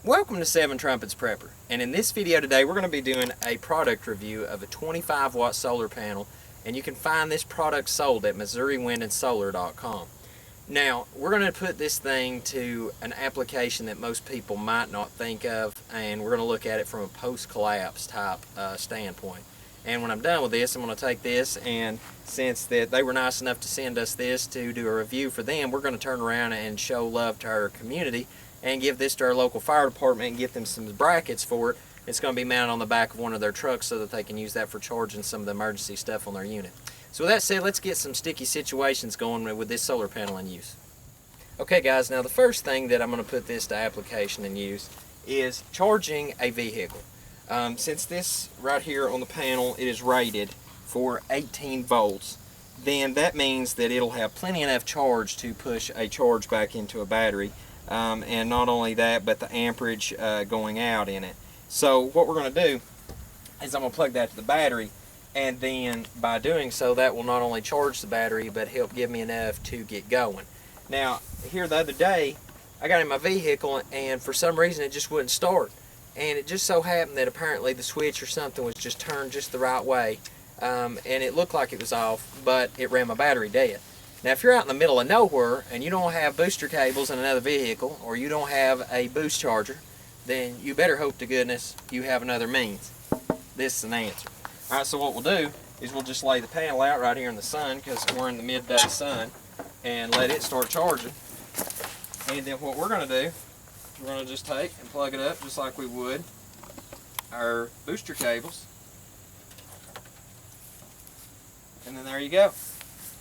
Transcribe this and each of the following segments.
Welcome to Seven Trumpets Prepper, and in this video today we're going to be doing a product review of a 25 watt solar panel, and you can find this product sold at MissouriWindandSolar.com. Now we're going to put this thing to an application that most people might not think of, and we're going to look at it from a post-collapse type standpoint. And when I'm done with this, I'm going to take this, and since that they were nice enough to send us this to do a review for them, we're going to turn around and show love to our community and give this to our local fire department and get them some brackets for it. It's going to be mounted on the back of one of their trucks so that they can use that for charging some of the emergency stuff on their unit. So with that said, let's get some sticky situations going with this solar panel in use. Okay guys, now the first thing that I'm going to put this to application and use is charging a vehicle. Since this right here on the panel, it is rated for 18 volts, then that means that it'll have plenty enough charge to push a charge back into a battery. And not only that, but the amperage going out in it. So what we're going to do is I'm going to plug that to the battery, and then by doing so that will not only charge the battery but help give me enough to get going. Now here the other day I got in my vehicle and for some reason it just wouldn't start, and it just so happened that apparently the switch or something was just turned just the right way, and it looked like it was off, but it ran my battery dead. Now if you're out in the middle of nowhere and you don't have booster cables in another vehicle, or you don't have a boost charger, then you better hope to goodness you have another means. This is an answer. Alright, so what we'll do is we'll just lay the panel out right here in the sun, because we're in the midday sun, and let it start charging. And then what we're going to do is we're going to just take and plug it up just like we would our booster cables. And then there you go.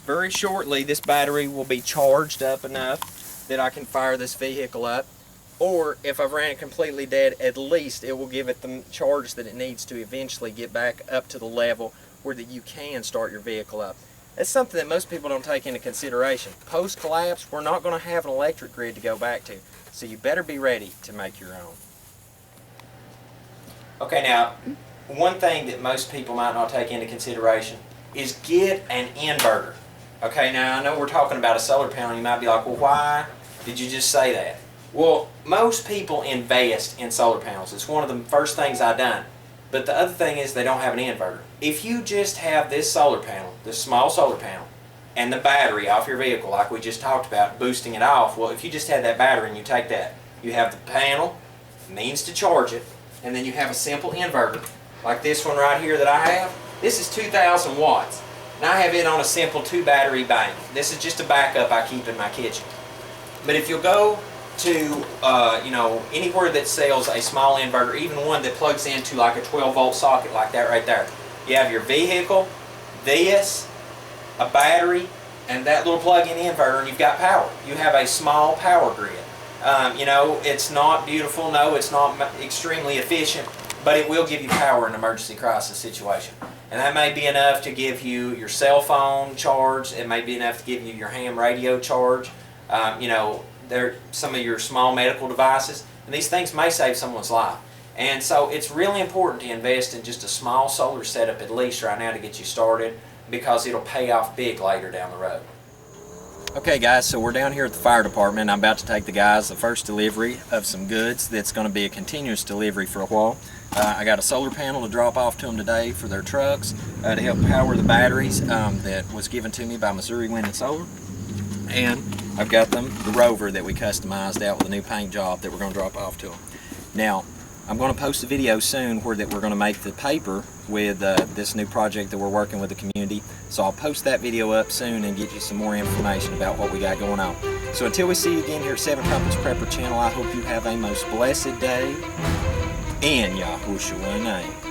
Very shortly this battery will be charged up enough that I can fire this vehicle up, or if I've ran it completely dead, at least it will give it the charge that it needs to eventually get back up to the level where that you can start your vehicle up. That's something that most people don't take into consideration. Post-collapse, we're not going to have an electric grid to go back to, so you better be ready to make your own. Okay, now one thing that most people might not take into consideration is get an inverter. Okay, now I know we're talking about a solar panel. You might be like, well, why did you just say that? Well, most people invest in solar panels. It's one of the first things I've done. But the other thing is they don't have an inverter. If you just have this solar panel, this small solar panel, and the battery off your vehicle like we just talked about, boosting it off, well, if you just had that battery and you take that, you have the panel, means to charge it, and then you have a simple inverter like this one right here that I have. This is 2,000 watts. And I have it on a simple 2-battery bank. This is just a backup I keep in my kitchen. But if you'll go to anywhere that sells a small inverter, even one that plugs into like a 12-volt socket like that right there, you have your vehicle, this, a battery, and that little plug-in inverter, and you've got power. You have a small power grid. It's not beautiful, no, it's not extremely efficient, but it will give you power in an emergency crisis situation. And that may be enough to give you your cell phone charge. It may be enough to give you your ham radio charge. They're some of your small medical devices. And these things may save someone's life. And so it's really important to invest in just a small solar setup at least right now to get you started, because it'll pay off big later down the road. Okay guys, so we're down here at the fire department. I'm about to take the guys the first delivery of some goods that's going to be a continuous delivery for a while. I got a solar panel to drop off to them today for their trucks to help power the batteries that was given to me by Missouri Wind and Solar. And I've got them the Rover that we customized out with a new paint job that we're going to drop off to them. Now, I'm going to post a video soon where that we're going to make the paper with this new project that we're working with the community. So I'll post that video up soon and get you some more information about what we got going on. So until we see you again here at Seven Trumpets Prepper channel, I hope you have a most blessed day in Yahushua's name.